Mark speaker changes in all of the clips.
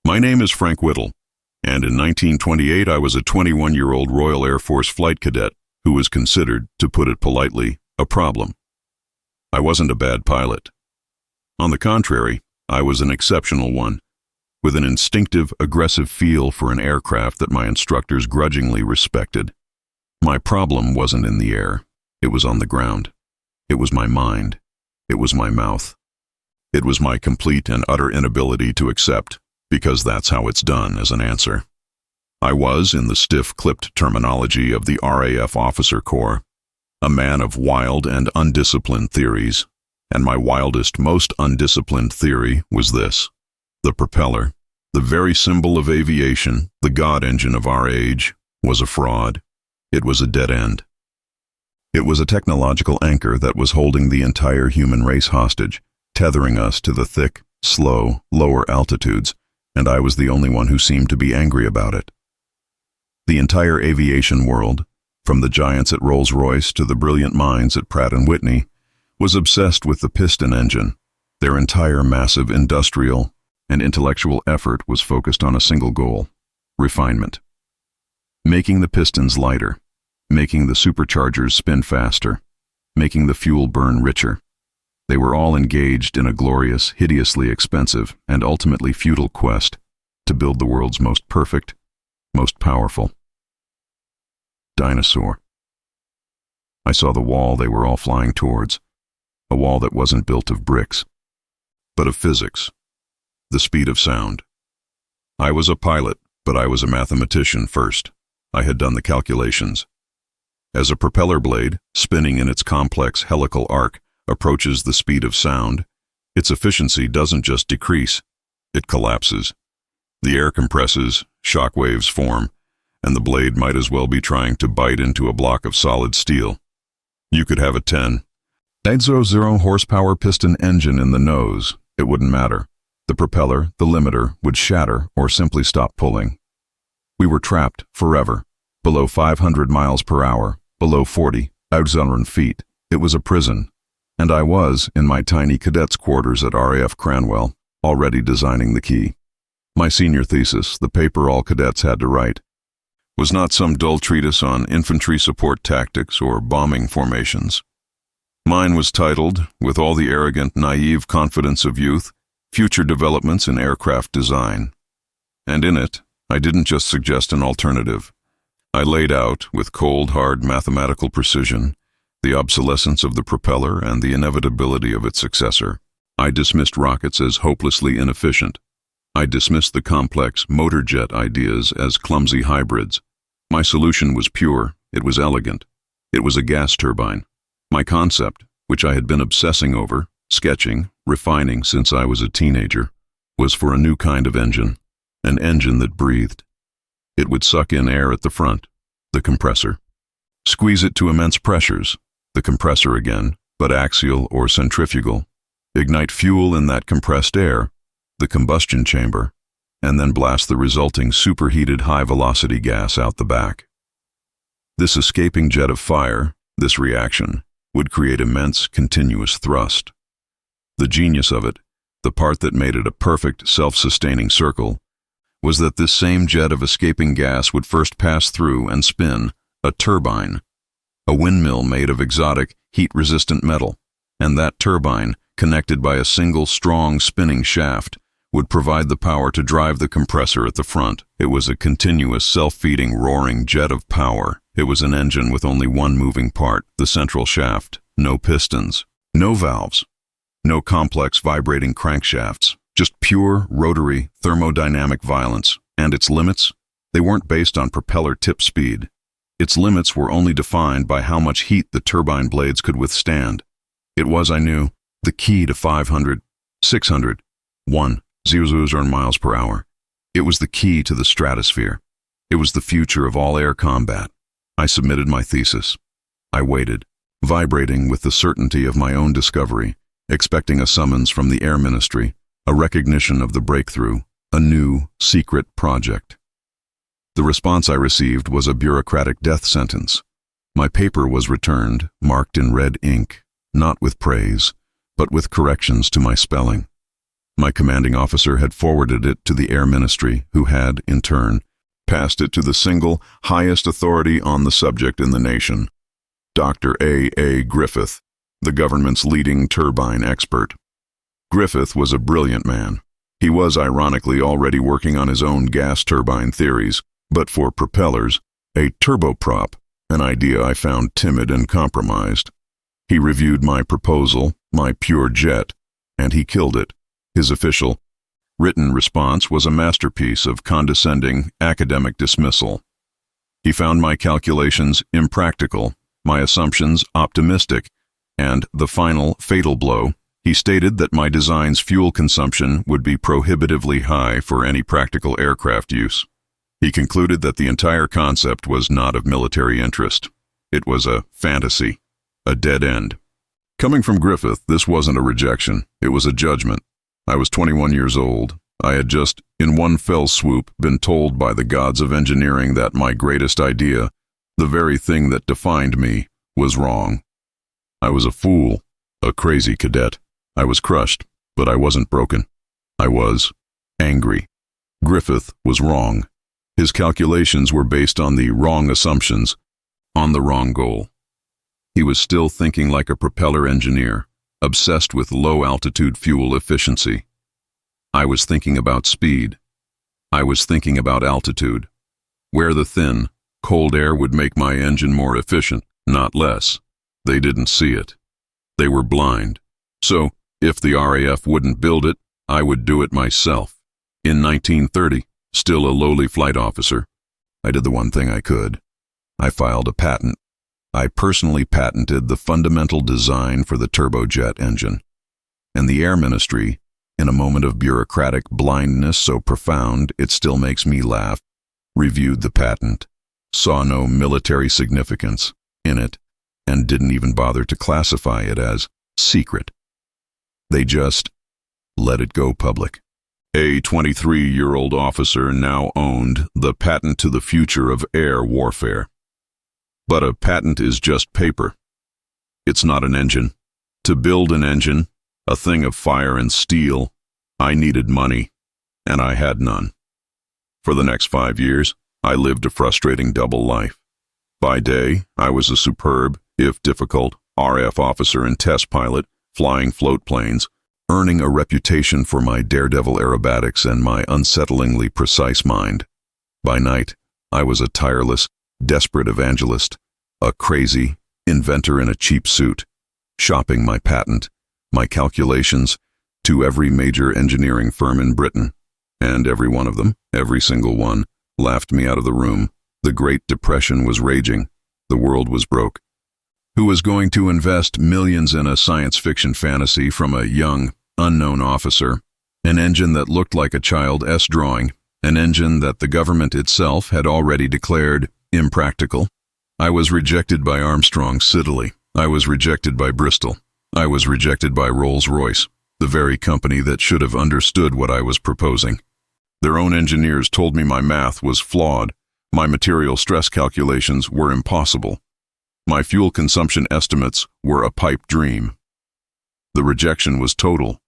Speaker 1: My name is Frank Whittle, and in 1928 I was a 21-year-old Royal Air Force flight cadet who was considered, to put it politely, a problem. I wasn't a bad pilot. On the contrary, I was an exceptional one, with an instinctive, aggressive feel for an aircraft that my instructors grudgingly respected. My problem wasn't in the air. It was on the ground. It was my mind. It was my mouth. It was my complete and utter inability to accept, because that's how it's done, as an answer. I was, in the stiff, clipped terminology of the RAF Officer Corps, a man of wild and undisciplined theories, and my wildest, most undisciplined theory was this: the propeller, the very symbol of aviation, the god engine of our age, was a fraud. It was a dead end. It was a technological anchor that was holding the entire human race hostage, tethering us to the thick, slow, lower altitudes, and I was the only one who seemed to be angry about it. The entire aviation world, from the giants at Rolls-Royce to the brilliant minds at Pratt & Whitney, was obsessed with the piston engine. Their entire massive industrial and intellectual effort was focused on a single goal: refinement. Making the pistons lighter, making the superchargers spin faster, making the fuel burn richer. They were all engaged in a glorious, hideously expensive, and ultimately futile quest to build the world's most perfect, most powerful dinosaur. I saw the wall they were all flying towards, a wall that wasn't built of bricks, but of physics, the speed of sound. I was a pilot, but I was a mathematician first. I had done the calculations. As a propeller blade, spinning in its complex helical arc, approaches the speed of sound, its efficiency doesn't just decrease, it collapses. The air compresses, shock waves form, and the blade might as well be trying to bite into a block of solid steel. You could have a 10.00 horsepower piston engine in the nose. It wouldn't matter. The propeller, the limiter, would shatter or simply stop pulling. We were trapped forever, below 500 miles per hour, below 40,000 feet. It was a prison, and I was, in my tiny cadet's quarters at RAF Cranwell, already designing the key. My senior thesis, the paper all cadets had to write, was not some dull treatise on infantry support tactics or bombing formations. Mine was titled, with all the arrogant, naive confidence of youth, Future Developments in Aircraft Design. And in it, I didn't just suggest an alternative. I laid out, with cold, hard mathematical precision, the obsolescence of the propeller and the inevitability of its successor. I dismissed rockets as hopelessly inefficient. I dismissed the complex motor jet ideas as clumsy hybrids. My solution was pure, it was elegant. It was a gas turbine. My concept, which I had been obsessing over, sketching, refining since I was a teenager, was for a new kind of engine, an engine that breathed. It would suck in air at the front, the compressor. Squeeze it to immense pressures, the compressor again, but axial or centrifugal. Ignite fuel in that compressed air, the combustion chamber, and then blast the resulting superheated high-velocity gas out the back. This escaping jet of fire, this reaction, would create immense, continuous thrust. The genius of it, the part that made it a perfect, self-sustaining circle, was that this same jet of escaping gas would first pass through and spin a turbine, a windmill made of exotic, heat-resistant metal, and that turbine, connected by a single, strong, spinning shaft, would provide the power to drive the compressor at the front. It was a continuous, self-feeding, roaring jet of power. It was an engine with only one moving part, the central shaft. No pistons, no valves, no complex vibrating crankshafts, just pure, rotary, thermodynamic violence. And its limits? They weren't based on propeller tip speed. Its limits were only defined by how much heat the turbine blades could withstand. It was, I knew, the key to 500, 600, 1,000 miles per hour. It was the key to the stratosphere. It was the future of all air combat. I submitted my thesis. I waited, vibrating with the certainty of my own discovery, expecting a summons from the Air Ministry, a recognition of the breakthrough, a new, secret project. The response I received was a bureaucratic death sentence. My paper was returned, marked in red ink, not with praise, but with corrections to my spelling. My commanding officer had forwarded it to the Air Ministry, who had, in turn, passed it to the single highest authority on the subject in the nation, Dr. A. Griffith, the government's leading turbine expert. Griffith was a brilliant man. He was ironically already working on his own gas turbine theories, but for propellers, a turboprop, an idea I found timid and compromised. He reviewed my proposal, my pure jet, and he killed it. His official, written response was a masterpiece of condescending academic dismissal. He found my calculations impractical, my assumptions optimistic, and the final fatal blow, he stated that my design's fuel consumption would be prohibitively high for any practical aircraft use. He concluded that the entire concept was not of military interest. It was a fantasy, a dead end. Coming from Griffith, this wasn't a rejection, it was a judgment. I was 21 years old. I had just, in one fell swoop, been told by the gods of engineering that my greatest idea, the very thing that defined me, was wrong. I was a fool, a crazy cadet. I was crushed, but I wasn't broken. I was angry. Griffith was wrong. His calculations were based on the wrong assumptions, on the wrong goal. He was still thinking like a propeller engineer, obsessed with low-altitude fuel efficiency. I was thinking about speed. I was thinking about altitude, where the thin, cold air would make my engine more efficient, not less. They didn't see it. They were blind. So, if the RAF wouldn't build it, I would do it myself. In 1930, still a lowly flight officer, I did the one thing I could. I filed a patent. I personally patented the fundamental design for the turbojet engine. And the Air Ministry, in a moment of bureaucratic blindness so profound it still makes me laugh, reviewed the patent, saw no military significance in it, and didn't even bother to classify it as secret. They just let it go public. A 23-year-old officer now owned the patent to the future of air warfare. But a patent is just paper. It's not an engine. To build an engine, a thing of fire and steel, I needed money, and I had none. For the next 5 years, I lived a frustrating double life. By day, I was a superb, if difficult, RF officer and test pilot, flying float planes, earning a reputation for my daredevil aerobatics and my unsettlingly precise mind. By night, I was a tireless, desperate evangelist, a crazy inventor in a cheap suit, shopping my patent, my calculations, to every major engineering firm in Britain. And every one of them, every single one, laughed me out of the room. The Great Depression was raging. The world was broke. Who was going to invest millions in a science fiction fantasy from a young, unknown officer? An engine that looked like a Child-S drawing, an engine that the government itself had already declared impractical. I was rejected by Armstrong Siddeley. I was rejected by Bristol. I was rejected by Rolls-Royce, the very company that should have understood what I was proposing. Their own engineers told me my math was flawed. My material stress calculations were impossible. My fuel consumption estimates were a pipe dream. The rejection was total.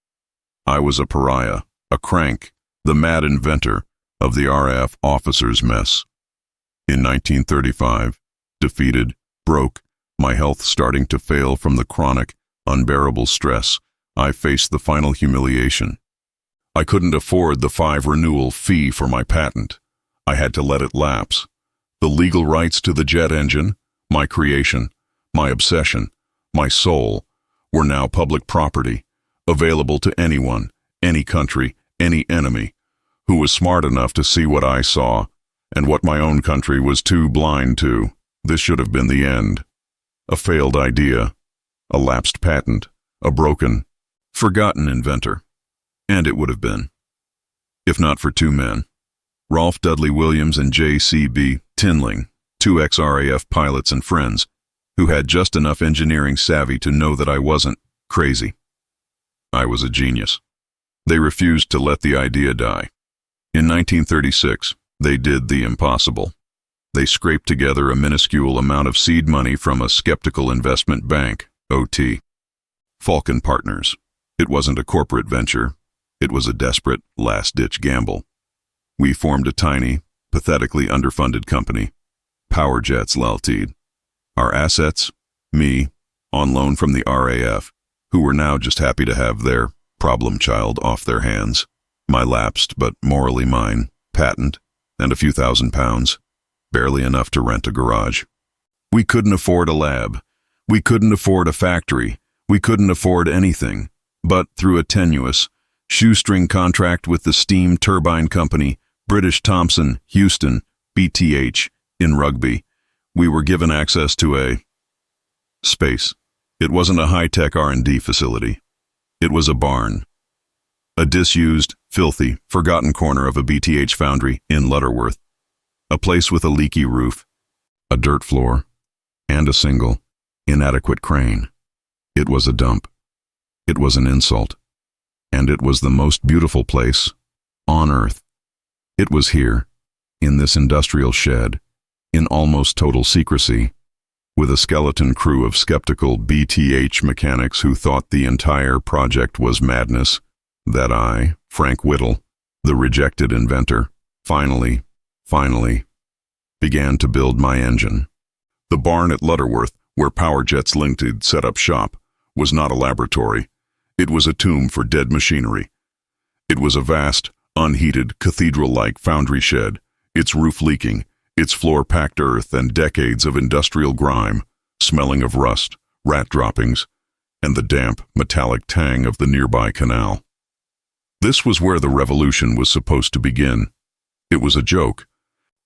Speaker 1: I was a pariah, a crank, the mad inventor of the RAF officers' mess. In 1935, defeated, broke, my health starting to fail from the chronic, unbearable stress, I faced the final humiliation. I couldn't afford the 5 renewal fee for my patent. I had to let it lapse. The legal rights to the jet engine, my creation, my obsession, my soul, were now public property, available to anyone, any country, any enemy, who was smart enough to see what I saw, and what my own country was too blind to. This should have been the end. A failed idea, a lapsed patent, a broken, forgotten inventor. And it would have been, if not for 2 men, Rolf Dudley Williams and J.C.B. Tinling, 2 ex-RAF pilots and friends, who had just enough engineering savvy to know that I wasn't crazy. I was a genius. They refused to let the idea die. In 1936, they did the impossible. They scraped together a minuscule amount of seed money from a skeptical investment bank, OT. Falcon Partners. It wasn't a corporate venture. It was a desperate, last-ditch gamble. We formed a tiny, pathetically underfunded company, Power Jets Ltd. Our assets? Me, on loan from the RAF, who were now just happy to have their problem child off their hands. My lapsed, but morally mine, patent, and a few £1,000s, barely enough to rent a garage. We couldn't afford a lab. We couldn't afford a factory. We couldn't afford anything. But through a tenuous, shoestring contract with the steam turbine company, British Thomson, Houston, BTH, in Rugby, we were given access to a space. It wasn't a high-tech R&D facility. It was a barn. A disused, filthy, forgotten corner of a BTH foundry in Lutterworth. A place with a leaky roof, a dirt floor, and a single, inadequate crane. It was a dump. It was an insult. And it was the most beautiful place on earth. It was here, in this industrial shed, in almost total secrecy, with a skeleton crew of skeptical BTH mechanics who thought the entire project was madness, that I, Frank Whittle, the rejected inventor, finally, began to build my engine. The barn at Lutterworth, where Power Jets Ltd. set up shop, was not a laboratory. It was a tomb for dead machinery. It was a vast, unheated, cathedral-like foundry shed, its roof leaking, its floor packed earth and decades of industrial grime, smelling of rust, rat droppings, and the damp, metallic tang of the nearby canal. This was where the revolution was supposed to begin. It was a joke.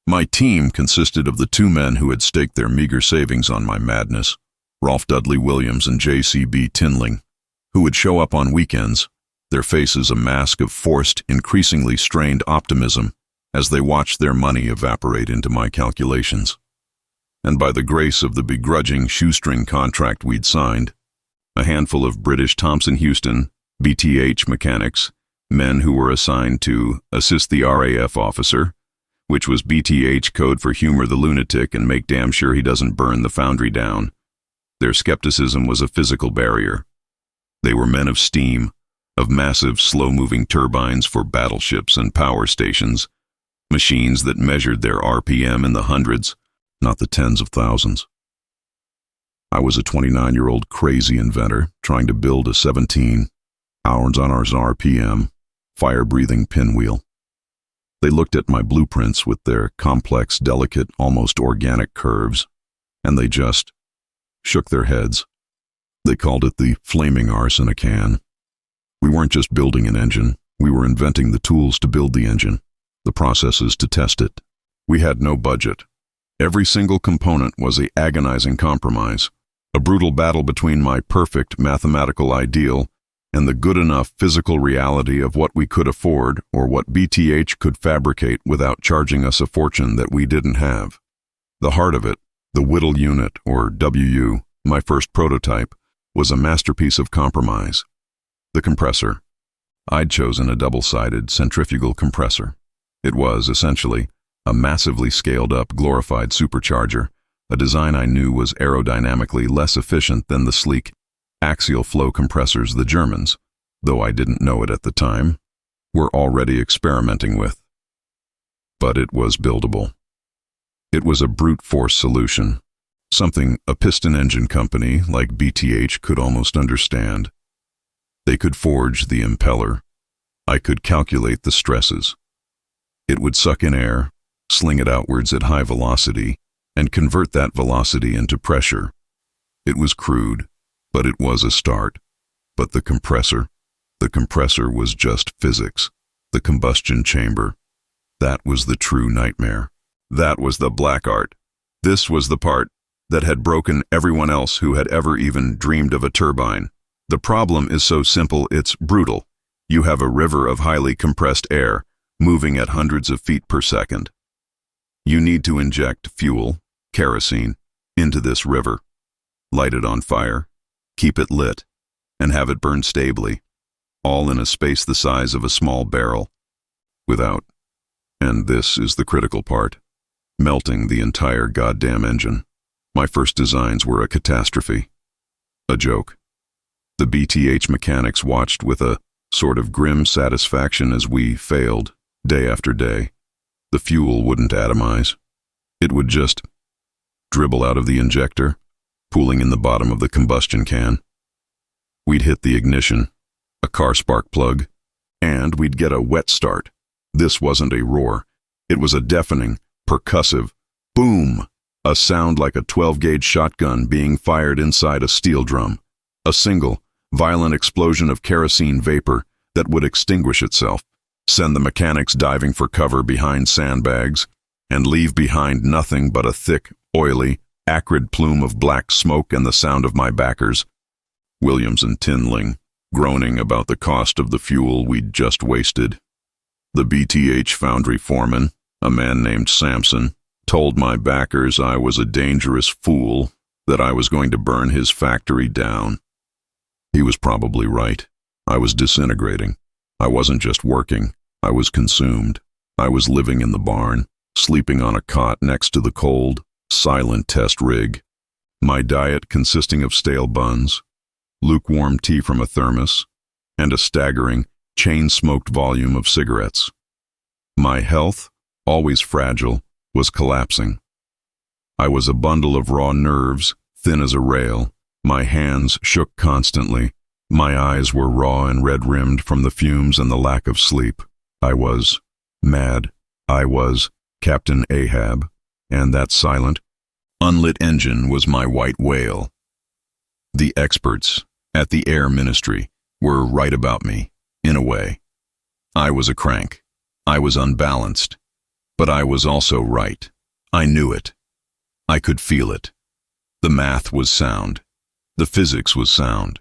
Speaker 1: My team consisted of the two men who had staked their meager savings on my madness, Rolf Dudley Williams and J.C.B. Tinling, who would show up on weekends, their faces a mask of forced, increasingly strained optimism as they watched their money evaporate into my calculations. And by the grace of the begrudging shoestring contract we'd signed, a handful of British Thomson Houston, BTH mechanics, men who were assigned to assist the RAF officer, which was BTH code for humor the lunatic and make damn sure he doesn't burn the foundry down. Their skepticism was a physical barrier. They were men of steam, of massive, slow-moving turbines for battleships and power stations, machines that measured their RPM in the hundreds, not the tens of thousands. I was a 29-year-old crazy inventor trying to build a 17 hours on our RPM, fire-breathing pinwheel. They looked at my blueprints with their complex, delicate, almost organic curves, and they just shook their heads. They called it the flaming arse in a can. We weren't just building an engine, we were inventing the tools to build the engine, the processes to test it. We had no budget. Every single component was an agonizing compromise, a brutal battle between my perfect mathematical ideal and the good enough physical reality of what we could afford or what BTH could fabricate without charging us a fortune that we didn't have. The heart of it, the Whittle unit, or WU, my first prototype, was a masterpiece of compromise. The compressor. I'd chosen a double-sided centrifugal compressor. It was, essentially, a massively scaled-up, glorified supercharger, a design I knew was aerodynamically less efficient than the sleek, axial flow compressors the Germans, though I didn't know it at the time, were already experimenting with. But it was buildable. It was a brute force solution, something a piston engine company like BTH could almost understand. They could forge the impeller. I could calculate the stresses. It would suck in air, sling it outwards at high velocity, and convert that velocity into pressure. It was crude, but it was a start. But the compressor was just physics. The combustion chamber. That was the true nightmare. That was the black art. This was the part that had broken everyone else who had ever even dreamed of a turbine. The problem is so simple it's brutal. You have a river of highly compressed air, moving at hundreds of feet per second. You need to inject fuel, kerosene, into this river, light it on fire, keep it lit, and have it burn stably, all in a space the size of a small barrel, without, and this is the critical part, melting the entire goddamn engine. My first designs were a catastrophe. A joke. The BTH mechanics watched with a sort of grim satisfaction as we failed, day after day. The fuel wouldn't atomize. It would just dribble out of the injector, pooling in the bottom of the combustion can. We'd hit the ignition, a car spark plug, and we'd get a wet start. This wasn't a roar. It was a deafening, percussive boom, a sound like a 12-gauge shotgun being fired inside a steel drum. A single, violent explosion of kerosene vapor that would extinguish itself, send the mechanics diving for cover behind sandbags, and leave behind nothing but a thick, oily, acrid plume of black smoke and the sound of my backers, Williams and Tinling, groaning about the cost of the fuel we'd just wasted. The BTH foundry foreman, a man named Sampson, told my backers I was a dangerous fool, that I was going to burn his factory down. He was probably right. I was disintegrating. I wasn't just working. I was consumed. I was living in the barn, sleeping on a cot next to the cold, silent test rig. My diet consisting of stale buns, lukewarm tea from a thermos, and a staggering, chain-smoked volume of cigarettes. My health, always fragile, was collapsing. I was a bundle of raw nerves, thin as a rail. My hands shook constantly. My eyes were raw and red-rimmed from the fumes and the lack of sleep. I was mad. I was Captain Ahab, and that silent, unlit engine was my white whale. The experts at the Air Ministry were right about me, in a way. I was a crank. I was unbalanced. But I was also right. I knew it. I could feel it. The math was sound. The physics was sound.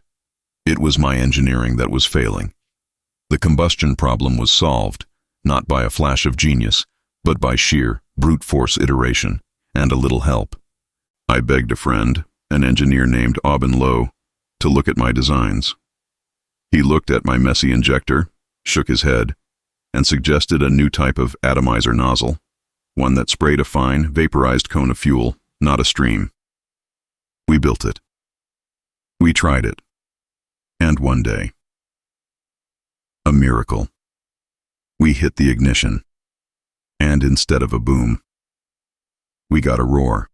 Speaker 1: It was my engineering that was failing. The combustion problem was solved, not by a flash of genius, but by sheer, brute force iteration, and a little help. I begged a friend, an engineer named Aubin Lowe, to look at my designs. He looked at my messy injector, shook his head, and suggested a new type of atomizer nozzle, one that sprayed a fine, vaporized cone of fuel, not a stream. We built it. We tried it. And one day, a miracle. We hit the ignition, and instead of a boom, we got a roar.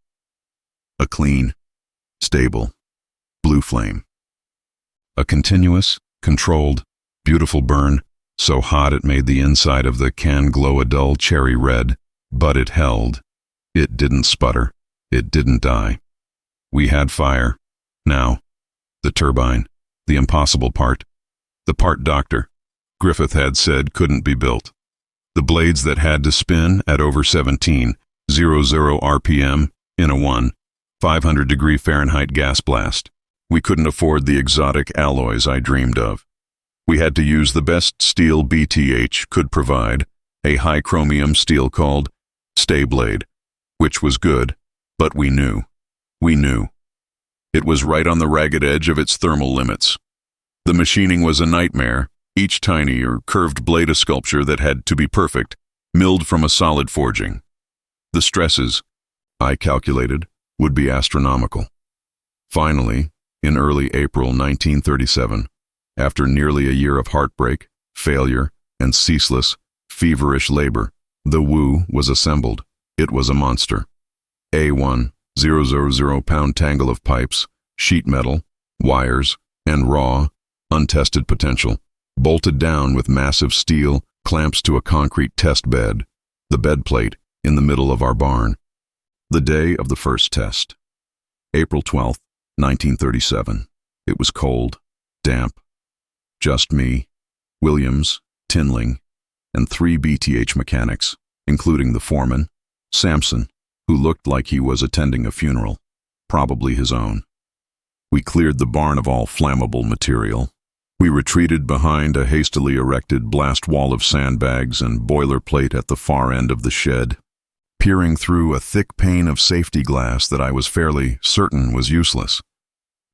Speaker 1: A clean, stable, blue flame. A continuous, controlled, beautiful burn, so hot it made the inside of the can glow a dull cherry red, but it held. It didn't sputter. It didn't die. We had fire. Now, the turbine, the impossible part, the part Dr. Griffith had said couldn't be built. The blades that had to spin at over 17,000 RPM in a 500-degree Fahrenheit gas blast. We couldn't afford the exotic alloys I dreamed of. We had to use the best steel BTH could provide, a high-chromium steel called Stay Blade, which was good, but we knew. We knew. It was right on the ragged edge of its thermal limits. The machining was a nightmare, each tiny or curved blade a sculpture that had to be perfect, milled from a solid forging. The stresses, I calculated, would be astronomical. Finally, in early April 1937, after nearly a year of heartbreak, failure, and ceaseless, feverish labor, the Wu was assembled. It was a monster. A 1,000-pound tangle of pipes, sheet metal, wires, and raw, untested potential, bolted down with massive steel clamps to a concrete test bed, the bed plate in the middle of our barn. The day of the first test. April 12th, 1937. It was cold, damp. Just me, Williams, Tinling, and 3 BTH mechanics, including the foreman, Sampson, who looked like he was attending a funeral, probably his own. We cleared the barn of all flammable material. We retreated behind a hastily erected blast wall of sandbags and boilerplate at the far end of the shed, peering through a thick pane of safety glass that I was fairly certain was useless.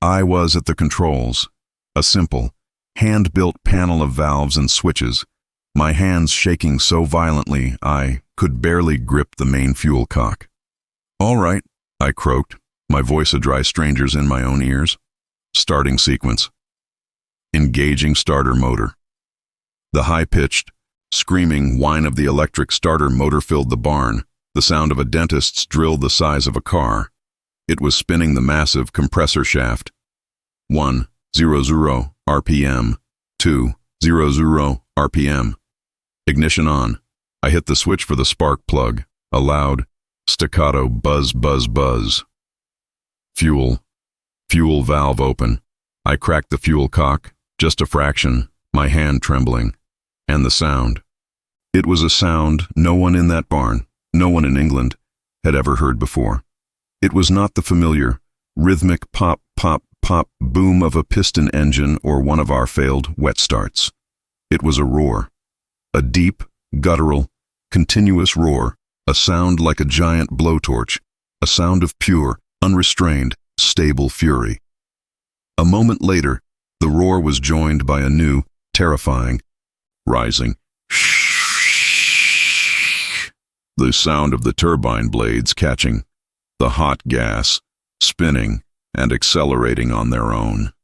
Speaker 1: I was at the controls, a simple, hand-built panel of valves and switches, my hands shaking so violently I could barely grip the main fuel cock. "All right," I croaked, my voice a dry stranger's in my own ears. Starting sequence. Engaging starter motor. The high-pitched, screaming whine of the electric starter motor filled the barn, the sound of a dentist's drill the size of a car. It was spinning the massive compressor shaft. 100 RPM, 200 RPM. Ignition on. I hit the switch for the spark plug. A loud, staccato buzz, buzz, buzz. Fuel. Fuel valve open. I cracked the fuel cock, just a fraction, my hand trembling. And the sound. It was a sound no one in that barn, no one in England, had ever heard before. It was not the familiar, rhythmic pop, pop, pop boom of a piston engine or one of our failed wet starts. It was a roar. A deep, guttural, continuous roar, a sound like a giant blowtorch, a sound of pure, unrestrained, stable fury. A moment later, the roar was joined by a new, terrifying, rising shh. The sound of the turbine blades catching the hot gas, spinning and accelerating on their own.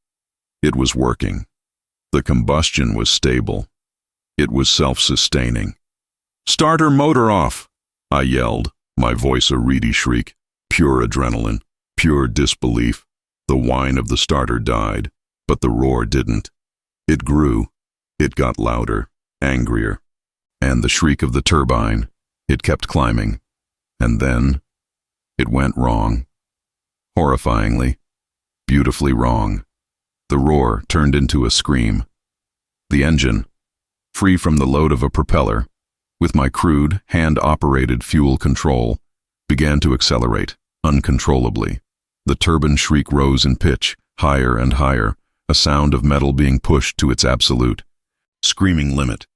Speaker 1: It was working. The combustion was stable. It was self-sustaining. "Starter motor off!" I yelled, my voice a reedy shriek, pure adrenaline, pure disbelief. The whine of the starter died, but the roar didn't. It grew. It got louder, angrier. And the shriek of the turbine, it kept climbing. And then, it went wrong. Horrifyingly, beautifully wrong. The roar turned into a scream. The engine, free from the load of a propeller, with my crude, hand-operated fuel control, began to accelerate, uncontrollably. The turbine shriek rose in pitch, higher and higher, a sound of metal being pushed to its absolute, screaming limit.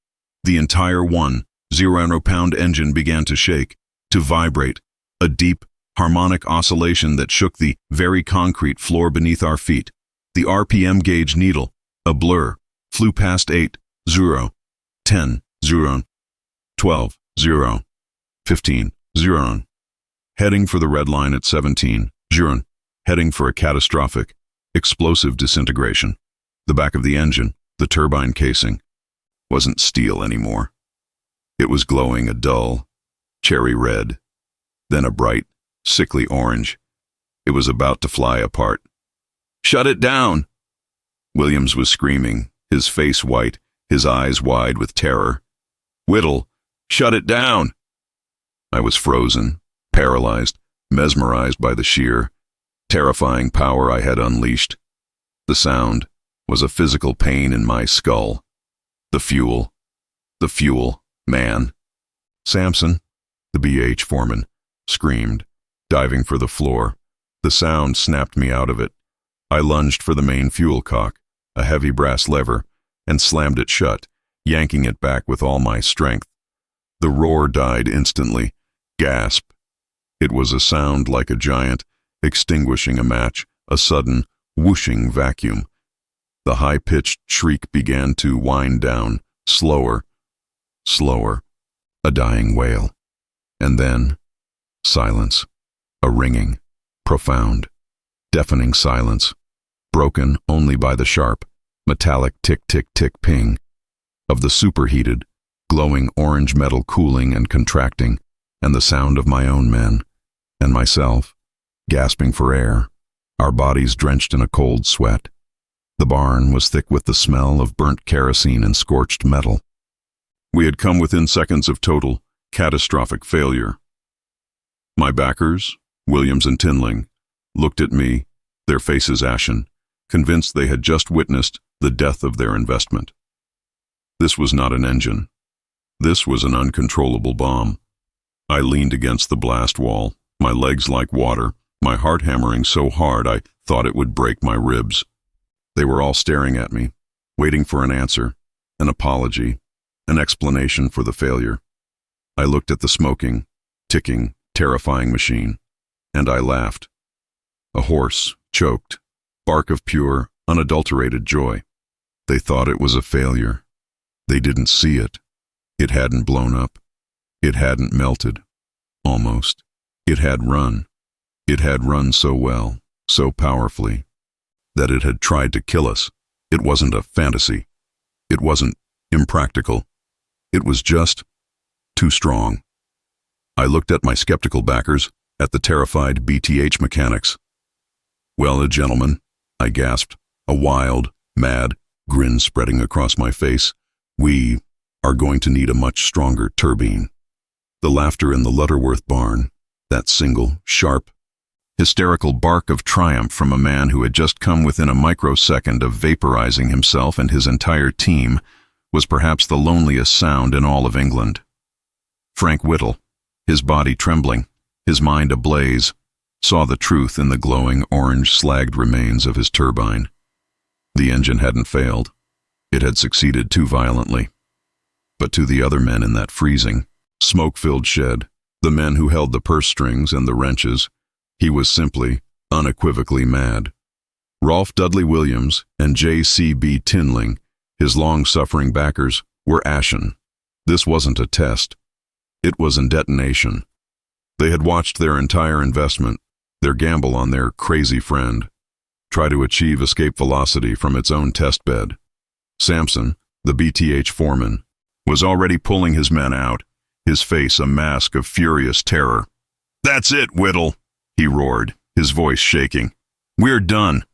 Speaker 1: The entire 100-pound engine began to shake, to vibrate, a deep, harmonic oscillation that shook the very concrete floor beneath our feet. The RPM gauge needle, a blur, flew past 8, 0, 10, 0, 12, 0, 15, 0, heading for the red line at 17, 0, heading for a catastrophic, explosive disintegration. The back of the engine, the turbine casing, wasn't steel anymore. It was glowing a dull, cherry red, then a bright, sickly orange. It was about to fly apart. "Shut it down!" Williams was screaming, his face white, his eyes wide with terror. "Whittle, shut it down!" I was frozen, paralyzed, mesmerized by the sheer, terrifying power I had unleashed. The sound was a physical pain in my skull. The fuel, man. "Samson," the BH foreman, screamed, diving for the floor. The sound snapped me out of it. I lunged for the main fuel cock, a heavy brass lever, and slammed it shut, yanking it back with all my strength. The roar died instantly. Gasp. It was a sound like a giant extinguishing a match, a sudden, whooshing vacuum. The high-pitched shriek began to wind down, slower, slower, a dying wail. And then, silence, a ringing, profound, deafening silence, broken only by the sharp, metallic tick-tick-tick ping of the superheated, glowing orange metal cooling and contracting, and the sound of my own men, and myself, gasping for air, our bodies drenched in a cold sweat. The barn was thick with the smell of burnt kerosene and scorched metal. We had come within seconds of total, catastrophic failure. My backers, Williams and Tinling, looked at me, their faces ashen, convinced they had just witnessed the death of their investment. This was not an engine. This was an uncontrollable bomb. I leaned against the blast wall, my legs like water, my heart hammering so hard I thought it would break my ribs. They were all staring at me, waiting for an answer, an apology, an explanation for the failure. I looked at the smoking, ticking, terrifying machine, and I laughed. A hoarse, choked, bark of pure, unadulterated joy. They thought it was a failure. They didn't see it. It hadn't blown up. It hadn't melted. Almost. It had run. It had run so well, so powerfully, that it had tried to kill us. It wasn't a fantasy. It wasn't impractical. It was just too strong. I looked at my skeptical backers, at the terrified BTH mechanics. "Well, gentlemen," I gasped, a wild, mad grin spreading across my face, "we are going to need a much stronger turbine." The laughter in the Lutterworth barn, that single, sharp, hysterical bark of triumph from a man who had just come within a microsecond of vaporizing himself and his entire team, was perhaps the loneliest sound in all of England. Frank Whittle, his body trembling, his mind ablaze, saw the truth in the glowing orange slagged remains of his turbine. The engine hadn't failed. It had succeeded too violently. But to the other men in that freezing, smoke-filled shed, the men who held the purse strings and the wrenches, he was simply, unequivocally mad. Rolf Dudley Williams and J.C.B. Tinling, his long-suffering backers, were ashen. This wasn't a test. It was a detonation. They had watched their entire investment, their gamble on their crazy friend, try to achieve escape velocity from its own test bed. Sampson, the BTH foreman, was already pulling his men out, his face a mask of furious terror. "That's it, Whittle," he roared, his voice shaking. "We're done.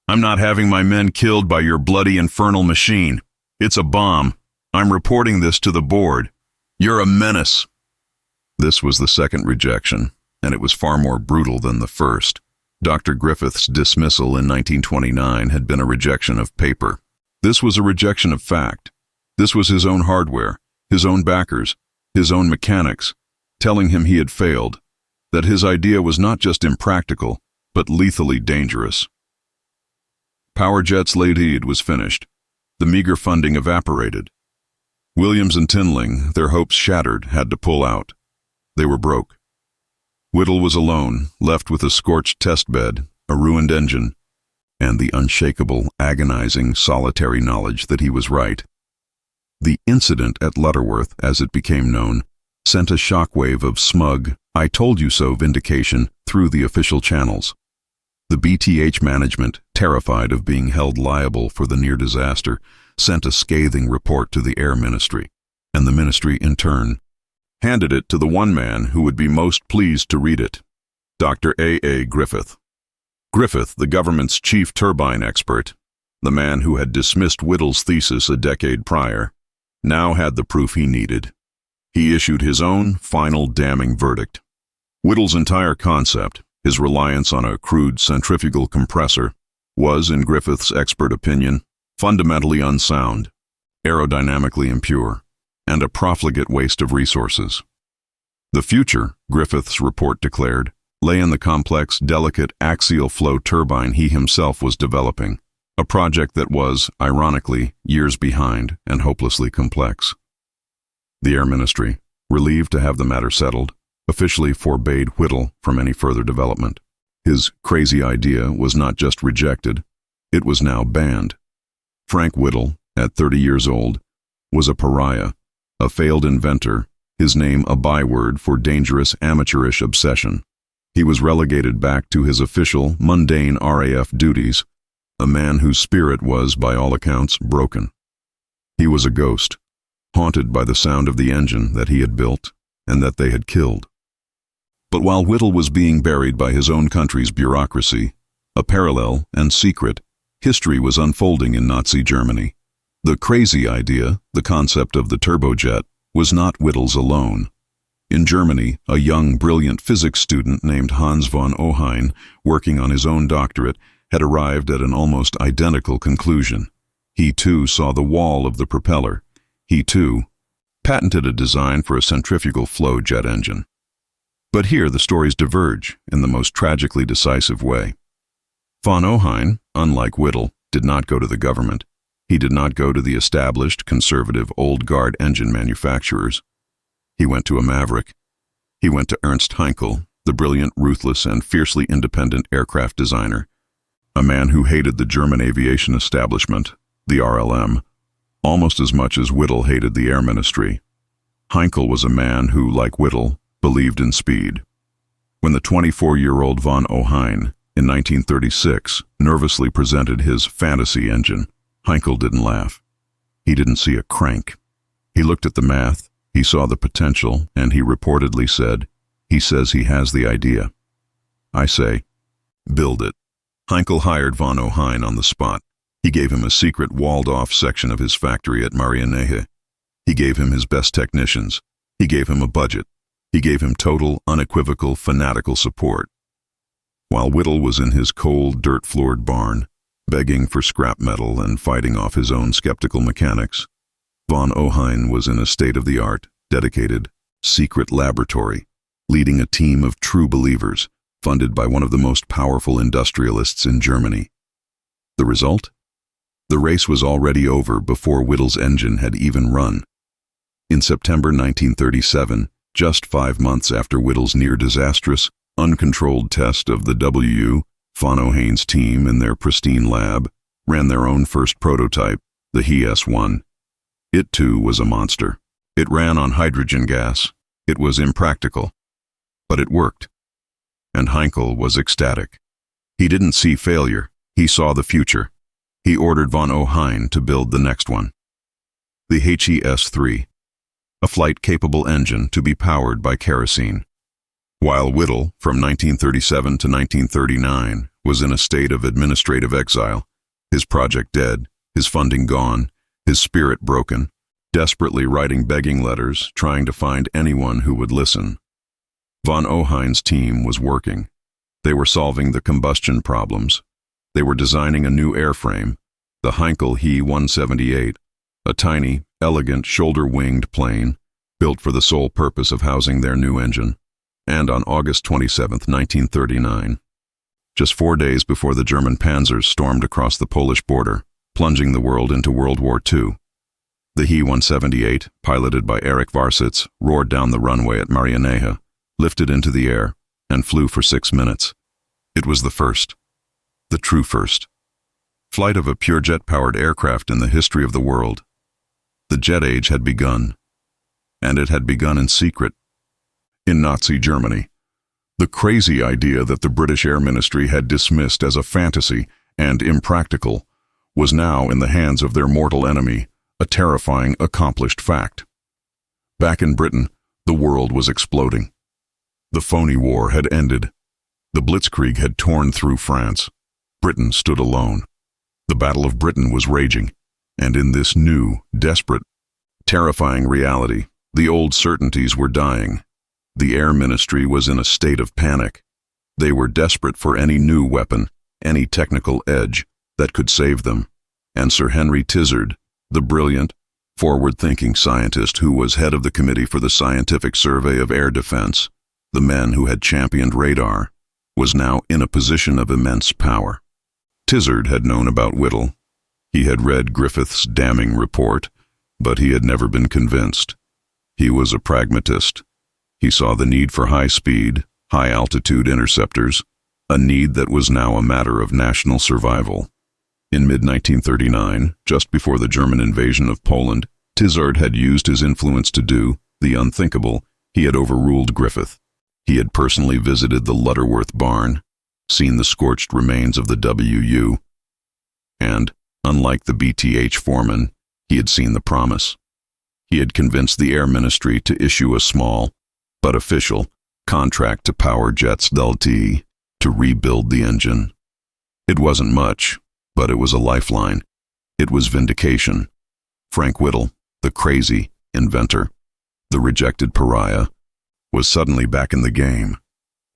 Speaker 1: I'm not having my men killed by your bloody infernal machine. It's a bomb. I'm reporting this to the board. You're a menace." This was the second rejection, and it was far more brutal than the first. Dr. Griffith's dismissal in 1929 had been a rejection of paper. This was a rejection of fact. This was his own hardware, his own backers, his own mechanics, telling him he had failed, that his idea was not just impractical, but lethally dangerous. Powerjet's late aid was finished. The meager funding evaporated. Williams and Tinling, their hopes shattered, had to pull out. They were broke. Whittle was alone, left with a scorched test bed, a ruined engine, and the unshakable, agonizing, solitary knowledge that he was right. The incident at Lutterworth, as it became known, sent a shockwave of smug, I-told-you-so vindication through the official channels. The BTH management, terrified of being held liable for the near disaster, sent a scathing report to the Air Ministry, and the ministry, in turn, handed it to the one man who would be most pleased to read it, Dr. A. Griffith. Griffith, the government's chief turbine expert, the man who had dismissed Whittle's thesis a decade prior, now had the proof he needed. He issued his own final damning verdict. Whittle's entire concept, his reliance on a crude centrifugal compressor, was, in Griffith's expert opinion, fundamentally unsound, aerodynamically impure, and a profligate waste of resources. The future, Griffith's report declared, lay in the complex, delicate axial flow turbine he himself was developing, a project that was, ironically, years behind and hopelessly complex. The Air Ministry, relieved to have the matter settled, officially forbade Whittle from any further development. His crazy idea was not just rejected, it was now banned. Frank Whittle, at 30 years old, was a pariah, a failed inventor, his name a byword for dangerous amateurish obsession. He was relegated back to his official, mundane RAF duties, a man whose spirit was, by all accounts, broken. He was a ghost, haunted by the sound of the engine that he had built and that they had killed. But while Whittle was being buried by his own country's bureaucracy, a parallel and secret history was unfolding in Nazi Germany. The crazy idea, the concept of the turbojet, was not Whittle's alone. In Germany, a young, brilliant physics student named Hans von Ohain, working on his own doctorate, had arrived at an almost identical conclusion. He too saw the wall of the propeller. He too patented a design for a centrifugal flow jet engine. But here the stories diverge in the most tragically decisive way. Von Ohain, unlike Whittle, did not go to the government. He did not go to the established, conservative, old-guard engine manufacturers. He went to a maverick. He went to Ernst Heinkel, the brilliant, ruthless, and fiercely independent aircraft designer, a man who hated the German aviation establishment, the RLM, almost as much as Whittle hated the Air Ministry. Heinkel was a man who, like Whittle, believed in speed. When the 24-year-old von Ohain, in 1936, nervously presented his fantasy engine, Heinkel didn't laugh. He didn't see a crank. He looked at the math, he saw the potential, and he reportedly said, "He says he has the idea. I say, build it." Heinkel hired von Ohain on the spot. He gave him a secret walled-off section of his factory at Marianneje. He gave him his best technicians. He gave him a budget. He gave him total, unequivocal, fanatical support. While Whittle was in his cold, dirt-floored barn, begging for scrap metal and fighting off his own skeptical mechanics, von Ohain was in a state-of-the-art, dedicated, secret laboratory, leading a team of true believers, funded by one of the most powerful industrialists in Germany. The result? The race was already over before Whittle's engine had even run. In September 1937, just 5 months after Whittle's near-disastrous, uncontrolled test of the von Ohain's team in their pristine lab ran their own first prototype, the He-S-1. It too was a monster. It ran on hydrogen gas. It was impractical. But it worked. And Heinkel was ecstatic. He didn't see failure. He saw the future. He ordered von Ohain to build the next one. The HES-3, a flight-capable engine to be powered by kerosene. While Whittle, from 1937 to 1939, was in a state of administrative exile, his project dead, his funding gone, his spirit broken, desperately writing begging letters, trying to find anyone who would listen, von Ohain's team was working. They were solving the combustion problems. They were designing a new airframe, the Heinkel He-178, a tiny, elegant, shoulder-winged plane built for the sole purpose of housing their new engine. And on August 27, 1939, just 4 days before the German panzers stormed across the Polish border, plunging the world into World War II, the He-178, piloted by Erich Varsitz, roared down the runway at Marianneje, lifted into the air, and flew for 6 minutes. It was the first. The true first. Flight of a pure jet-powered aircraft in the history of the world. The jet age had begun. And it had begun in secret. In Nazi Germany. The crazy idea that the British Air Ministry had dismissed as a fantasy and impractical was now in the hands of their mortal enemy, a terrifying, accomplished fact. Back in Britain, the world was exploding. The phony war had ended. The Blitzkrieg had torn through France. Britain stood alone. The Battle of Britain was raging, and in this new, desperate, terrifying reality, the old certainties were dying. The Air Ministry was in a state of panic. They were desperate for any new weapon, any technical edge that could save them. And Sir Henry Tizard, the brilliant, forward-thinking scientist who was head of the Committee for the Scientific Survey of Air Defense, the man who had championed radar, was now in a position of immense power. Tizard had known about Whittle. He had read Griffith's damning report, but he had never been convinced. He was a pragmatist. He saw the need for high-speed, high-altitude interceptors, a need that was now a matter of national survival. In mid-1939, just before the German invasion of Poland, Tizard had used his influence to do the unthinkable. He had overruled Griffith. He had personally visited the Lutterworth barn, seen the scorched remains of the WU, and, unlike the BTH foreman, he had seen the promise. He had convinced the Air Ministry to issue a small, but official, contract to Power Jets LT to rebuild the engine. It wasn't much, but it was a lifeline. It was vindication. Frank Whittle, the crazy inventor, the rejected pariah, was suddenly back in the game.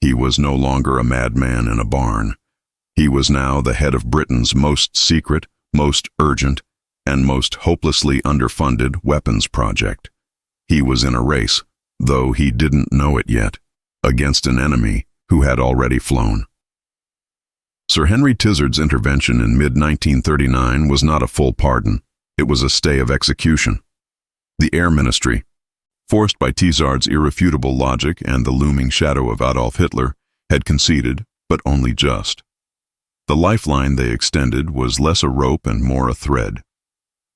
Speaker 1: He was no longer a madman in a barn. He was now the head of Britain's most secret, most urgent, and most hopelessly underfunded weapons project. He was in a race, though he didn't know it yet, against an enemy who had already flown. Sir Henry Tizard's intervention in mid-1939 was not a full pardon. It was a stay of execution. The Air Ministry, forced by Tizard's irrefutable logic and the looming shadow of Adolf Hitler, had conceded, but only just. The lifeline they extended was less a rope and more a thread.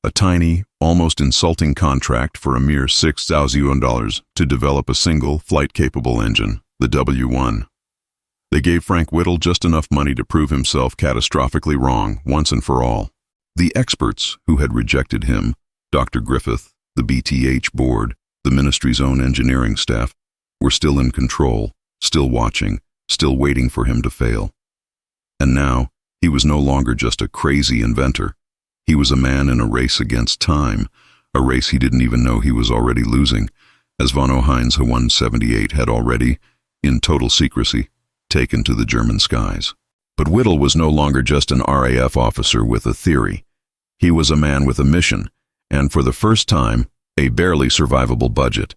Speaker 1: A tiny, almost insulting contract for a mere $6,000 to develop a single, flight-capable engine, the W1. They gave Frank Whittle just enough money to prove himself catastrophically wrong once and for all. The experts who had rejected him, Dr. Griffith, the BTH board, the ministry's own engineering staff, were still in control, still watching, still waiting for him to fail. And now, he was no longer just a crazy inventor. He was a man in a race against time, a race he didn't even know he was already losing, as von Ohain's H-178 had already, in total secrecy, taken to the German skies. But Whittle was no longer just an RAF officer with a theory. He was a man with a mission, and for the first time, a barely survivable budget.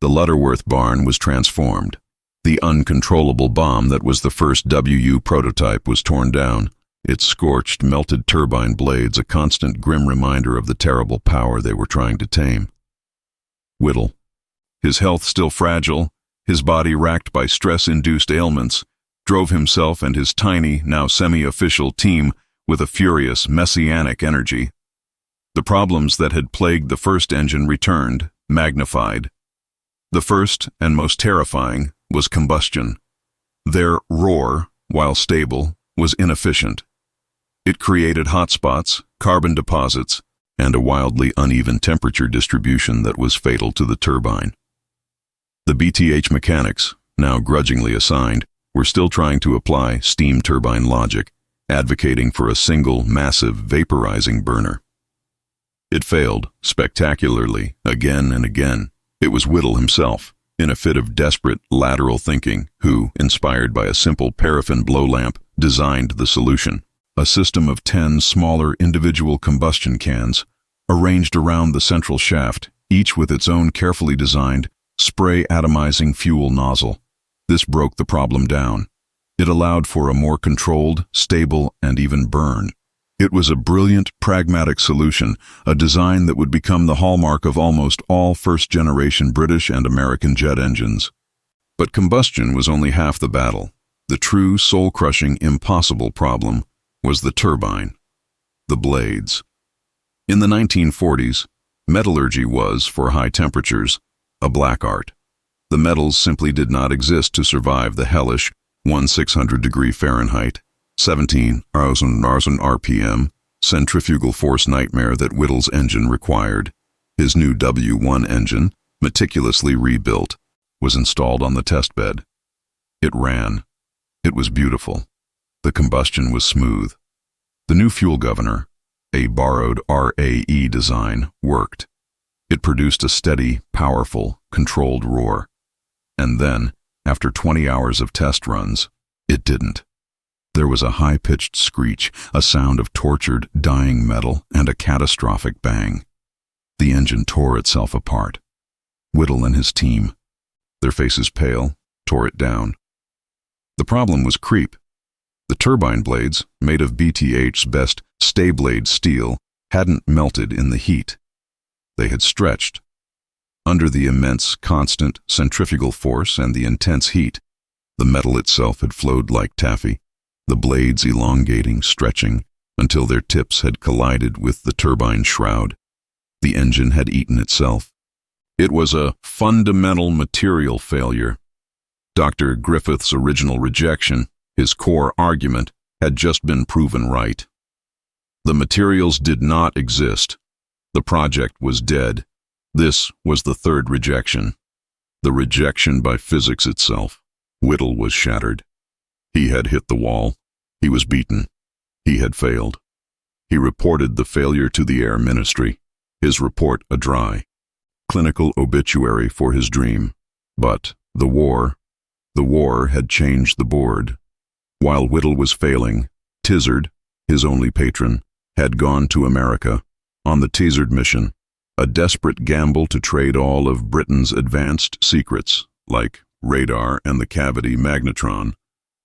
Speaker 1: The Lutterworth barn was transformed. The uncontrollable bomb that was the first WU prototype was torn down, its scorched, melted turbine blades a constant grim reminder of the terrible power they were trying to tame. Whittle, his health still fragile, his body racked by stress-induced ailments, drove himself and his tiny, now semi-official team with a furious, messianic energy. The problems that had plagued the first engine returned, magnified. The first, and most terrifying, was combustion. Their roar, while stable, was inefficient. It created hotspots, carbon deposits, and a wildly uneven temperature distribution that was fatal to the turbine. The BTH mechanics, now grudgingly assigned, were still trying to apply steam turbine logic, advocating for a single, massive, vaporizing burner. It failed, spectacularly, again and again. It was Whittle himself, in a fit of desperate, lateral thinking, who, inspired by a simple paraffin blow lamp, designed the solution. A system of 10 smaller individual combustion cans, arranged around the central shaft, each with its own carefully designed, spray-atomizing fuel nozzle. This broke the problem down. It allowed for a more controlled, stable, and even burn. It was a brilliant, pragmatic solution, a design that would become the hallmark of almost all first-generation British and American jet engines. But combustion was only half the battle. The true, soul-crushing, impossible problem was the turbine, the blades. In the 1940s, metallurgy was, for high temperatures, a black art. The metals simply did not exist to survive the hellish 1600-degree Fahrenheit, 17,000 RPM centrifugal force nightmare that Whittle's engine required. His new W1 engine, meticulously rebuilt, was installed on the test bed. It ran. It was beautiful. The combustion was smooth. The new fuel governor, a borrowed RAE design, worked. It produced a steady, powerful, controlled roar. And then, after 20 hours of test runs, it didn't. There was a high-pitched screech, a sound of tortured, dying metal, and a catastrophic bang. The engine tore itself apart. Whittle and his team, their faces pale, tore it down. The problem was creep. The turbine blades, made of BTH's best stay-blade steel, hadn't melted in the heat. They had stretched. Under the immense, constant centrifugal force and the intense heat, the metal itself had flowed like taffy, the blades elongating, stretching, until their tips had collided with the turbine shroud. The engine had eaten itself. It was a fundamental material failure. Dr. Griffith's original rejection, his core argument, had just been proven right. The materials did not exist. The project was dead. This was the third rejection. The rejection by physics itself. Whittle was shattered. He had hit the wall. He was beaten. He had failed. He reported the failure to the Air Ministry, his report a dry, clinical obituary for his dream. But the war had changed the board. While Whittle was failing, Tizard, his only patron, had gone to America on the Tizard mission, a desperate gamble to trade all of Britain's advanced secrets, like radar and the cavity magnetron,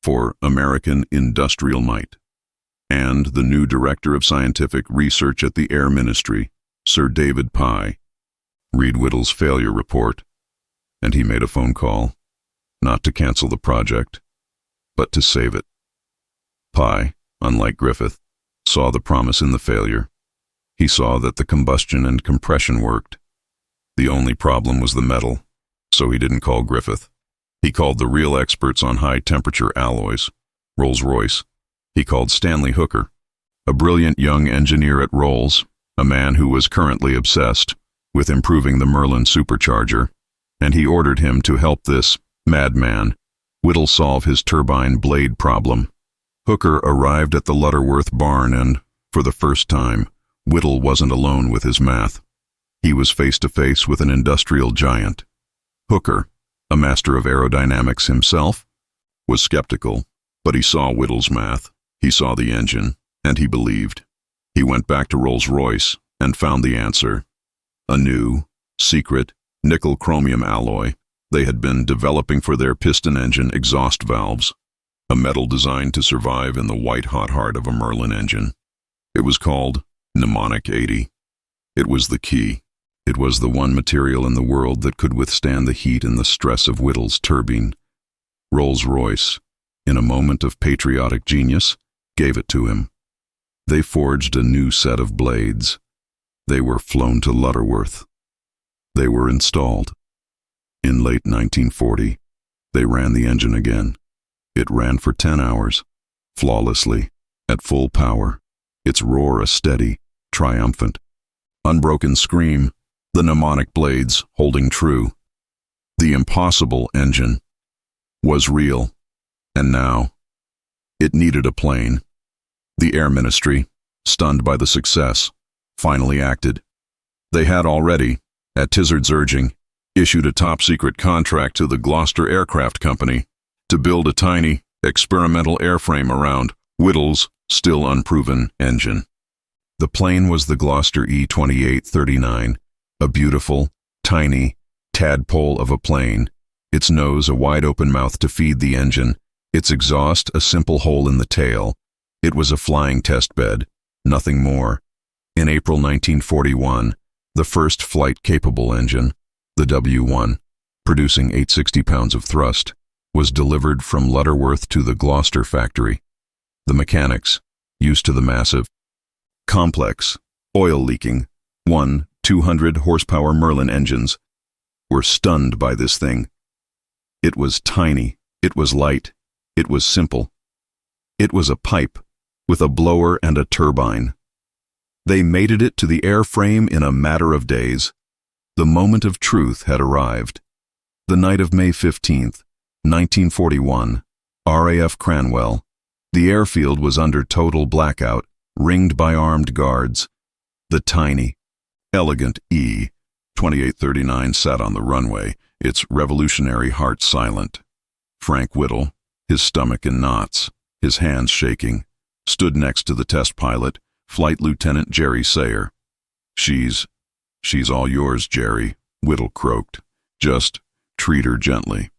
Speaker 1: for American industrial might. And the new director of scientific research at the Air Ministry, Sir David Pye, read Whittle's failure report, and he made a phone call, not to cancel the project, but to save it. Pye, unlike Griffith, saw the promise in the failure. He saw that the combustion and compression worked. The only problem was the metal, so he didn't call Griffith. He called the real experts on high-temperature alloys, Rolls-Royce. He called Stanley Hooker, a brilliant young engineer at Rolls, a man who was currently obsessed with improving the Merlin supercharger, and he ordered him to help this madman Whittle solve his turbine blade problem. Hooker arrived at the Lutterworth barn and, for the first time, Whittle wasn't alone with his math. He was face to face with an industrial giant. Hooker, a master of aerodynamics himself, was skeptical, but he saw Whittle's math, he saw the engine, and he believed. He went back to Rolls-Royce and found the answer. A new, secret, nickel-chromium alloy they had been developing for their piston engine exhaust valves, a metal designed to survive in the white-hot heart of a Merlin engine. It was called Mnemonic 80. It was the key. It was the one material in the world that could withstand the heat and the stress of Whittle's turbine. Rolls-Royce, in a moment of patriotic genius, gave it to him. They forged a new set of blades. They were flown to Lutterworth. They were installed. In late 1940, they ran the engine again. It ran for 10 hours, flawlessly, at full power, its roar a steady, triumphant, unbroken scream, the mnemonic blades holding true. The impossible engine was real, and now it needed a plane. The Air Ministry, stunned by the success, finally acted. They had already, at Tizard's urging, issued a top-secret contract to the Gloucester Aircraft Company to build a tiny, experimental airframe around Whittle's still unproven engine. The plane was the Gloucester E-2839, a beautiful, tiny, tadpole of a plane, its nose a wide-open mouth to feed the engine, its exhaust a simple hole in the tail. It was a flying test bed, nothing more. In April 1941, the first flight-capable engine, the W1, producing 860 pounds of thrust, was delivered from Lutterworth to the Gloucester factory. The mechanics, used to the massive, complex, oil-leaking, 200-horsepower Merlin engines, were stunned by this thing. It was tiny, it was light, it was simple. It was a pipe, with a blower and a turbine. They mated it to the airframe in a matter of days. The moment of truth had arrived. The night of May 15th, 1941, RAF Cranwell. The airfield was under total blackout, ringed by armed guards. The tiny, elegant E-2839 sat on the runway, its revolutionary heart silent. Frank Whittle, his stomach in knots, his hands shaking, stood next to the test pilot, Flight Lieutenant Jerry Sayer. She's all yours, Jerry, Whittle croaked. Just treat her gently.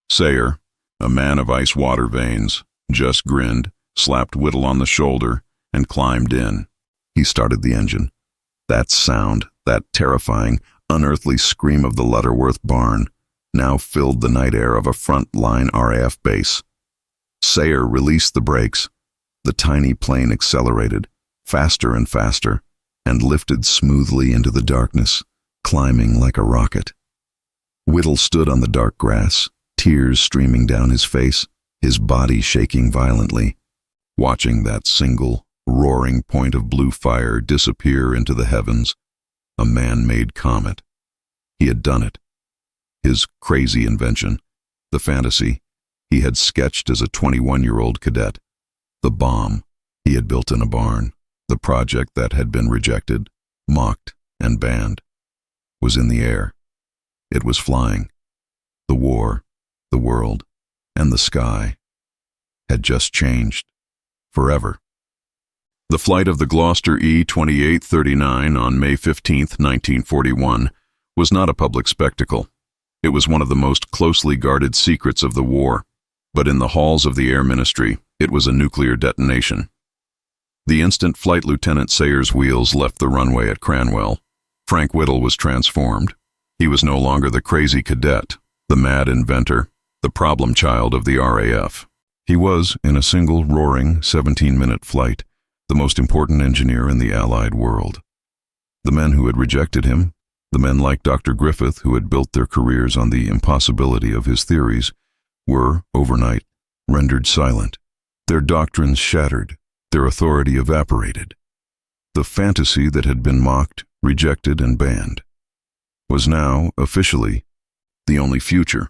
Speaker 1: Sayer, a man of ice-water veins, just grinned, slapped Whittle on the shoulder, and climbed in. He started the engine. That sound, that terrifying, unearthly scream of the Lutterworth barn, now filled the night air of a front-line RAF base. Sayer released the brakes. The tiny plane accelerated, faster and faster, and lifted smoothly into the darkness, climbing like a rocket. Whittle stood on the dark grass, tears streaming down his face, his body shaking violently, watching that single, roaring point of blue fire disappear into the heavens, a man-made comet. He had done it. His crazy invention, the fantasy he had sketched as a 21-year-old cadet, the bomb he had built in a barn, the project that had been rejected, mocked, and banned, was in the air. It was flying. The war, the world, and the sky had just changed, forever. The flight of the Gloucester E-2839 on May 15, 1941, was not a public spectacle. It was one of the most closely guarded secrets of the war, but in the halls of the Air Ministry, it was a nuclear detonation. The instant Flight Lieutenant Sayer's wheels left the runway at Cranwell, Frank Whittle was transformed. He was no longer the crazy cadet, the mad inventor, the problem child of the RAF. He was, in a single roaring 17-minute flight, the most important engineer in the Allied world. The men who had rejected him, the men like Dr. Griffith who had built their careers on the impossibility of his theories, were, overnight, rendered silent, their doctrines shattered, their authority evaporated. The fantasy that had been mocked, rejected, and banned was now, officially, the only future.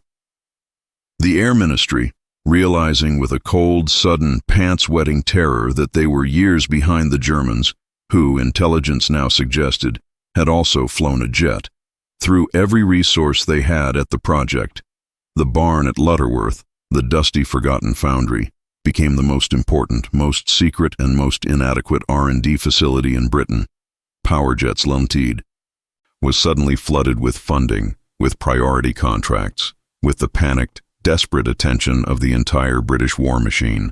Speaker 1: The Air Ministry, realizing with a cold, sudden, pants-wetting terror that they were years behind the Germans, who, intelligence now suggested, had also flown a jet, threw every resource they had at the project. The barn at Lutterworth, the dusty, forgotten foundry, became the most important, most secret, and most inadequate R&D facility in Britain. Powerjets Limited was suddenly flooded with funding, with priority contracts, with the panicked, desperate attention of the entire British war machine.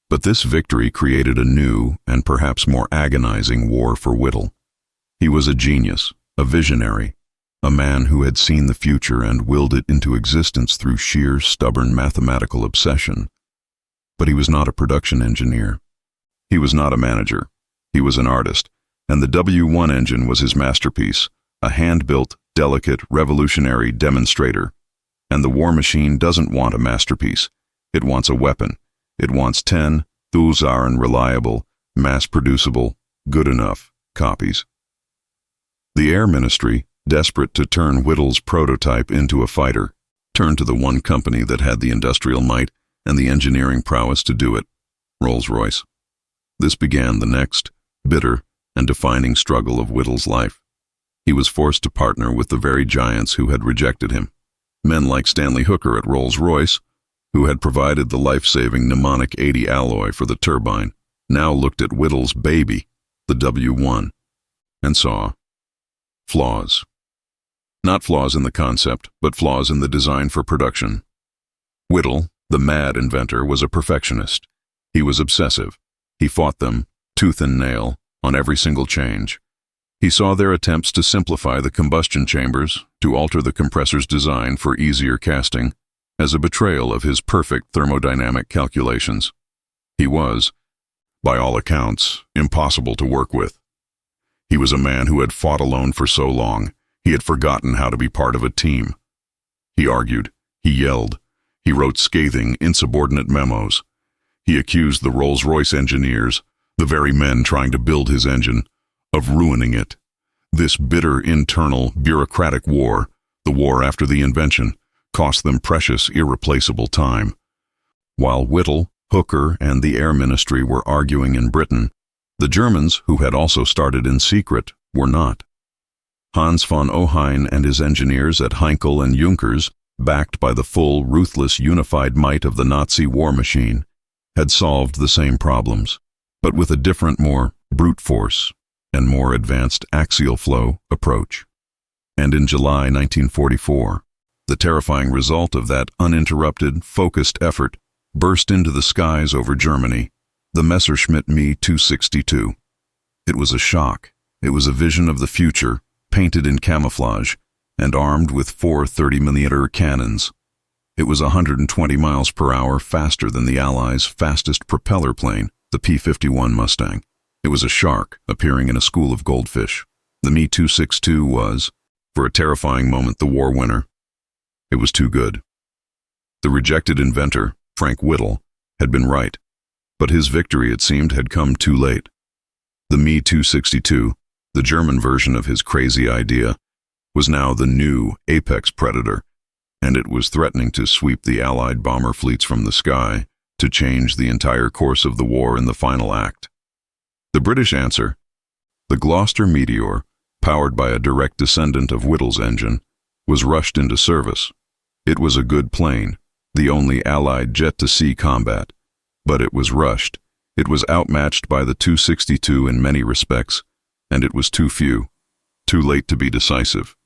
Speaker 1: But this victory created a new and perhaps more agonizing war for Whittle. He was a genius, a visionary, a man who had seen the future and willed it into existence through sheer, stubborn mathematical obsession. But he was not a production engineer. He was not a manager. He was an artist, and the W1 engine was his masterpiece, a hand-built, delicate, revolutionary demonstrator. And the war machine doesn't want a masterpiece. It wants a weapon. It wants 10,000 reliable, mass-producible, good enough copies. The Air Ministry, desperate to turn Whittle's prototype into a fighter, turned to the one company that had the industrial might and the engineering prowess to do it, Rolls-Royce. This began the next, bitter and defining struggle of Whittle's life. He was forced to partner with the very giants who had rejected him. Men like Stanley Hooker at Rolls-Royce, who had provided the life-saving mnemonic 80 alloy for the turbine, now looked at Whittle's baby, the W1, and saw flaws. Not flaws in the concept, but flaws in the design for production. Whittle, the mad inventor, was a perfectionist. He was obsessive. He fought them, tooth and nail, on every single change. He saw their attempts to simplify the combustion chambers, to alter the compressor's design for easier casting, as a betrayal of his perfect thermodynamic calculations. He was, by all accounts, impossible to work with. He was a man who had fought alone for so long, he had forgotten how to be part of a team. He argued, he yelled, he wrote scathing, insubordinate memos. He accused the Rolls-Royce engineers, the very men trying to build his engine, of ruining it. This bitter, internal, bureaucratic war, the war after the invention, cost them precious, irreplaceable time. While Whittle, Hooker, and the Air Ministry were arguing in Britain, the Germans, who had also started in secret, were not. Hans von Ohain and his engineers at Heinkel and Junkers, backed by the full, ruthless, unified might of the Nazi war machine, had solved the same problems, but with a different, more brute force and more advanced axial flow approach. And in July 1944, the terrifying result of that uninterrupted, focused effort burst into the skies over Germany, the Messerschmitt Me 262. It was a shock. It was a vision of the future, painted in camouflage, and armed with 4 30mm cannons. It was 120 miles per hour faster than the Allies' fastest propeller plane, the P-51 Mustang. It was a shark appearing in a school of goldfish. The Me 262 was, for a terrifying moment, the war winner. It was too good. The rejected inventor, Frank Whittle, had been right, but his victory, it seemed, had come too late. The Me 262, the German version of his crazy idea, was now the new apex predator, and it was threatening to sweep the Allied bomber fleets from the sky, to change the entire course of the war in the final act. The British answer, the Gloucester Meteor, powered by a direct descendant of Whittle's engine, was rushed into service. It was a good plane, the only Allied jet to see combat, but it was rushed. It was outmatched by the 262 in many respects, and it was too few, too late to be decisive.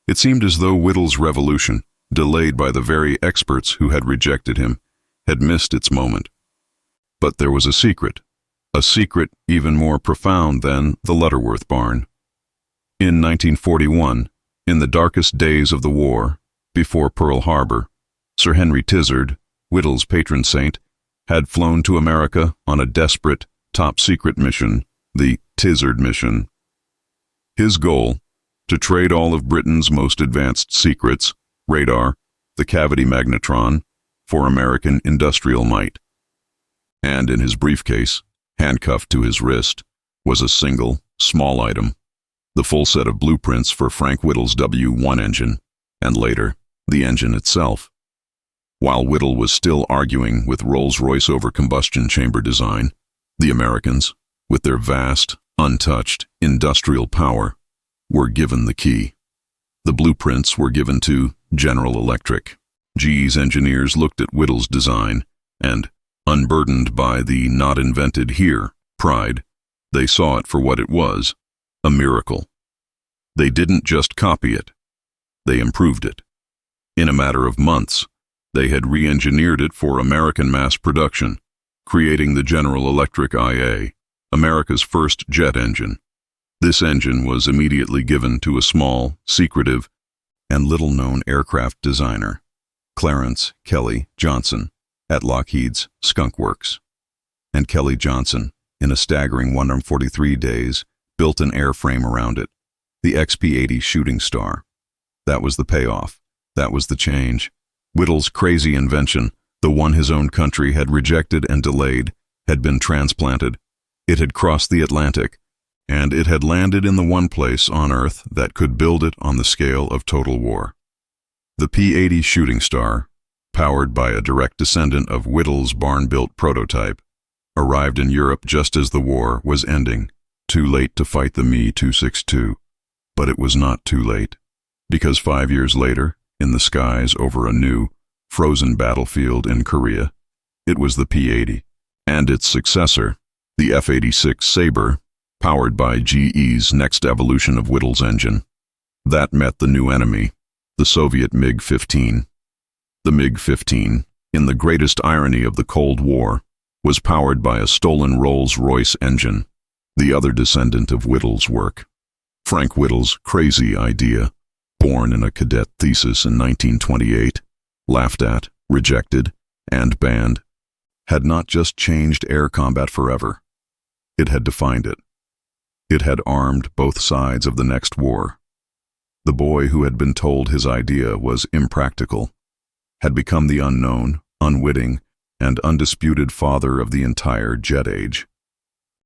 Speaker 1: It seemed as though Whittle's revolution, delayed by the very experts who had rejected him, had missed its moment. But there was a secret even more profound than the Lutterworth barn. In 1941, in the darkest days of the war, before Pearl Harbor, Sir Henry Tizard, Whittle's patron saint, had flown to America on a desperate, top-secret mission, the Tizard mission. His goal, to trade all of Britain's most advanced secrets, radar, the cavity magnetron, for American industrial might. And in his briefcase, handcuffed to his wrist, was a single, small item, the full set of blueprints for Frank Whittle's W1 engine, and later, the engine itself. While Whittle was still arguing with Rolls-Royce over combustion chamber design, the Americans, with their vast, untouched, industrial power, were given the key. The blueprints were given to General Electric. GE's engineers looked at Whittle's design, and, unburdened by the not invented here pride, they saw it for what it was, a miracle. They didn't just copy it. They improved it. In a matter of months, they had re-engineered it for American mass production, creating the General Electric IA, America's first jet engine. This engine was immediately given to a small, secretive, and little-known aircraft designer, Clarence Kelly Johnson, at Lockheed's Skunk Works. And Kelly Johnson, in a staggering 143 days, built an airframe around it, the XP-80 Shooting Star. That was the payoff. That was the change. Whittle's crazy invention, the one his own country had rejected and delayed, had been transplanted. It had crossed the Atlantic, and it had landed in the one place on Earth that could build it on the scale of total war. The P-80 Shooting Star, powered by a direct descendant of Whittle's barn-built prototype, arrived in Europe just as the war was ending, too late to fight the Me-262. But it was not too late, because 5 years later, in the skies over a new, frozen battlefield in Korea, it was the P-80, and its successor, the F-86 Sabre, powered by GE's next evolution of Whittle's engine, that met the new enemy, the Soviet MiG-15. The MiG-15, in the greatest irony of the Cold War, was powered by a stolen Rolls-Royce engine, the other descendant of Whittle's work. Frank Whittle's crazy idea, born in a cadet thesis in 1928, laughed at, rejected, and banned, had not just changed air combat forever. It had defined it. It had armed both sides of the next war. The boy who had been told his idea was impractical had become the unknown, unwitting, and undisputed father of the entire jet age.